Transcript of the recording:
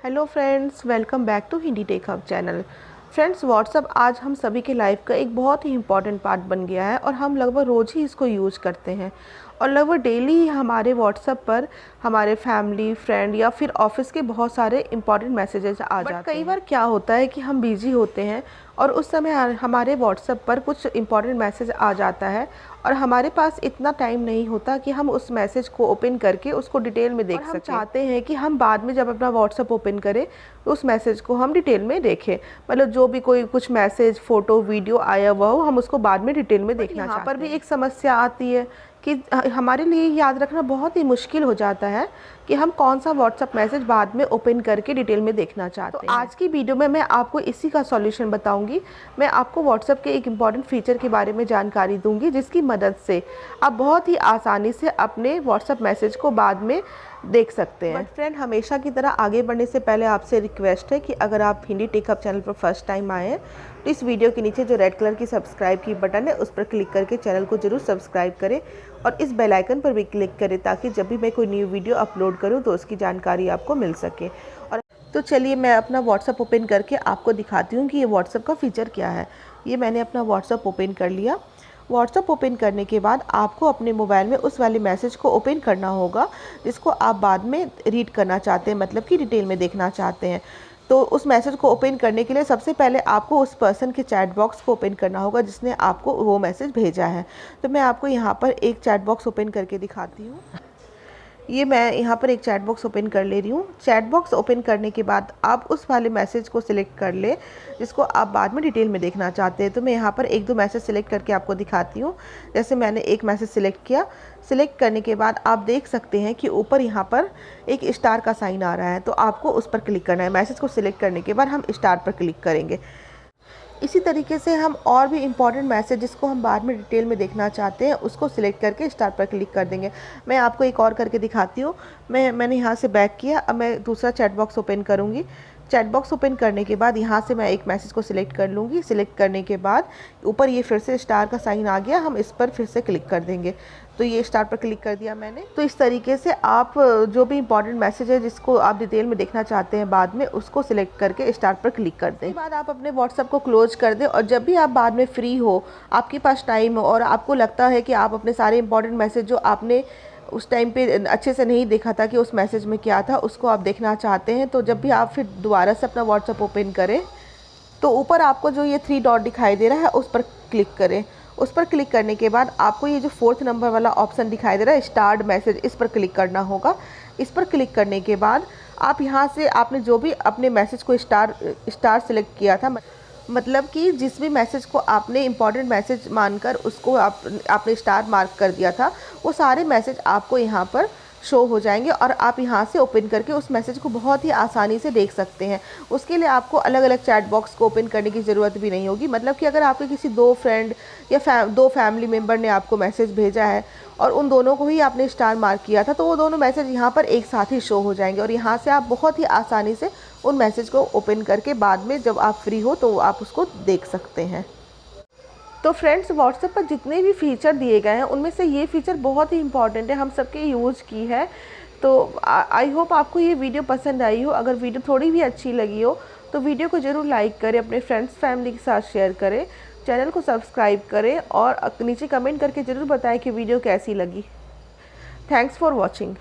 Hello friends, welcome back to Hindi techup channel. Friends, what's up आज हम सभी के लाइफ का एक बहुत ही इम्पॉर्टेंट पार्ट बन गया है और हम लगभग रोज़ ही इसको यूज़ करते हैं और लगभग डेली ही हमारे व्हाट्सअप पर हमारे फैमिली, फ्रेंड या फिर ऑफिस के बहुत सारे इंपॉर्टेंट मैसेजेस आ जाते हैं। कई बार क्या होता है कि हम बिज़ी होते हैं और उस समय हमारे व्हाट्सएप पर कुछ इंपॉर्टेंट मैसेज आ जाता है और हमारे पास इतना टाइम नहीं होता कि हम उस मैसेज को ओपन करके उसको डिटेल में देख सकें। हम चाहते हैं कि हम बाद में जब अपना व्हाट्सएप ओपन करें तो उस मैसेज को हम डिटेल में देखें, मतलब जो भी कोई कुछ मैसेज, फ़ोटो, वीडियो आया हुआ हो हम उसको बाद में डिटेल में देखना चाहते हैं। यहाँ पर भी एक समस्या आती है कि हमारे लिए याद रखना बहुत ही मुश्किल हो जाता है कि हम कौन सा व्हाट्सएप मैसेज बाद में ओपन करके डिटेल में देखना चाहते हैं। तो आज की वीडियो में मैं आपको इसी का सॉल्यूशन बताऊंगी। मैं आपको व्हाट्सएप के एक इम्पॉर्टेंट फीचर के बारे में जानकारी दूंगी जिसकी मदद से आप बहुत ही आसानी से अपने व्हाट्सएप मैसेज को बाद में देख सकते हैं। बट फ्रेंड, हमेशा की तरह आगे बढ़ने से पहले आपसे रिक्वेस्ट है कि अगर आप हिंदी टेकअप चैनल पर फर्स्ट टाइम आए हैं तो इस वीडियो के नीचे जो रेड कलर की सब्सक्राइब की बटन है उस पर क्लिक करके चैनल को जरूर सब्सक्राइब करें और इस बेल आइकन पर भी क्लिक करें ताकि जब भी मैं कोई न्यू वीडियो अपलोड करूं तो उसकी जानकारी आपको मिल सके। और तो चलिए मैं अपना व्हाट्सएप ओपन करके आपको दिखाती हूँ कि ये व्हाट्सएप का फीचर क्या है। ये मैंने अपना व्हाट्सएप ओपन कर लिया। व्हाट्सएप ओपन करने के बाद आपको अपने मोबाइल में उस वाले मैसेज को ओपन करना होगा जिसको आप बाद में रीड करना चाहते हैं, मतलब कि डिटेल में देखना चाहते हैं। तो उस मैसेज को ओपन करने के लिए सबसे पहले आपको उस पर्सन के चैट बॉक्स को ओपन करना होगा जिसने आपको वो मैसेज भेजा है। तो मैं आपको यहाँ पर एक चैट बॉक्स ओपन करके दिखाती हूँ। ये मैं यहाँ पर एक चैट बॉक्स ओपन कर ले रही हूँ। चैट बॉक्स ओपन करने के बाद आप उस वाले मैसेज को सिलेक्ट कर ले जिसको आप बाद में डिटेल में देखना चाहते हैं। तो मैं यहाँ पर एक दो मैसेज सिलेक्ट करके आपको दिखाती हूँ। जैसे मैंने एक मैसेज सिलेक्ट किया। सिलेक्ट करने के बाद आप देख सकते हैं कि ऊपर यहाँ पर एक स्टार का साइन आ रहा है, तो आपको उस पर क्लिक करना है। मैसेज को सिलेक्ट करने के बाद हम स्टार पर क्लिक करेंगे। इसी तरीके से हम और भी इम्पॉर्टेंट मैसेज जिसको हम बाद में डिटेल में देखना चाहते हैं उसको सिलेक्ट करके स्टार पर क्लिक कर देंगे। मैं आपको एक और करके दिखाती हूँ। मैंने यहाँ से बैक किया। अब मैं दूसरा चैट बॉक्स ओपन करूँगी। चैट बॉक्स ओपन करने के बाद यहाँ से मैं एक मैसेज को सिलेक्ट कर लूँगी। सिलेक्ट करने के बाद ऊपर ये फिर से स्टार का साइन आ गया, हम इस पर फिर से क्लिक कर देंगे। तो ये स्टार पर क्लिक कर दिया मैंने। तो इस तरीके से आप जो भी इंपॉर्टेंट मैसेज है जिसको आप डिटेल में देखना चाहते हैं बाद में उसको सिलेक्ट करके स्टार पर क्लिक कर दें। उसके बाद आप अपने व्हाट्सएप को क्लोज कर दें और जब भी आप बाद में फ्री हो, आपके पास टाइम हो और आपको लगता है कि आप अपने सारे इंपॉर्टेंट मैसेज जो आपने उस टाइम पे अच्छे से नहीं देखा था कि उस मैसेज में क्या था उसको आप देखना चाहते हैं, तो जब भी आप फिर दोबारा से अपना व्हाट्सएप ओपन करें तो ऊपर आपको जो ये 3 डॉट दिखाई दे रहा है उस पर क्लिक करें। उस पर क्लिक करने के बाद आपको ये जो 4th नंबर वाला ऑप्शन दिखाई दे रहा है स्टार्ड मैसेज, इस पर क्लिक करना होगा। इस पर क्लिक करने के बाद आप यहाँ से आपने जो भी अपने मैसेज को स्टार सिलेक्ट किया था, मतलब कि जिस भी मैसेज को आपने इंपॉर्टेंट मैसेज मानकर उसको आपने स्टार मार्क कर दिया था, वो सारे मैसेज आपको यहाँ पर शो हो जाएंगे और आप यहाँ से ओपन करके उस मैसेज को बहुत ही आसानी से देख सकते हैं। उसके लिए आपको अलग अलग चैट बॉक्स को ओपन करने की ज़रूरत भी नहीं होगी। मतलब कि अगर आपके किसी 2 फ्रेंड या 2 फैमिली मेम्बर ने आपको मैसेज भेजा है और उन दोनों को ही आपने स्टार मार्क किया था, तो वो दोनों मैसेज यहाँ पर एक साथ ही शो हो जाएंगे और यहाँ से आप बहुत ही आसानी से उन मैसेज को ओपन करके बाद में जब आप फ्री हो तो आप उसको देख सकते हैं। तो फ्रेंड्स, व्हाट्सएप पर जितने भी फीचर दिए गए हैं उनमें से ये फीचर बहुत ही इंपॉर्टेंट है, हम सबके यूज़ की है। तो आई होप आपको ये वीडियो पसंद आई हो। अगर वीडियो थोड़ी भी अच्छी लगी हो तो वीडियो को ज़रूर लाइक करें, अपने फ्रेंड्स फैमिली के साथ शेयर करें, चैनल को सब्सक्राइब करें और नीचे कमेंट करके ज़रूर बताएं कि वीडियो कैसी लगी। Thanks for watching.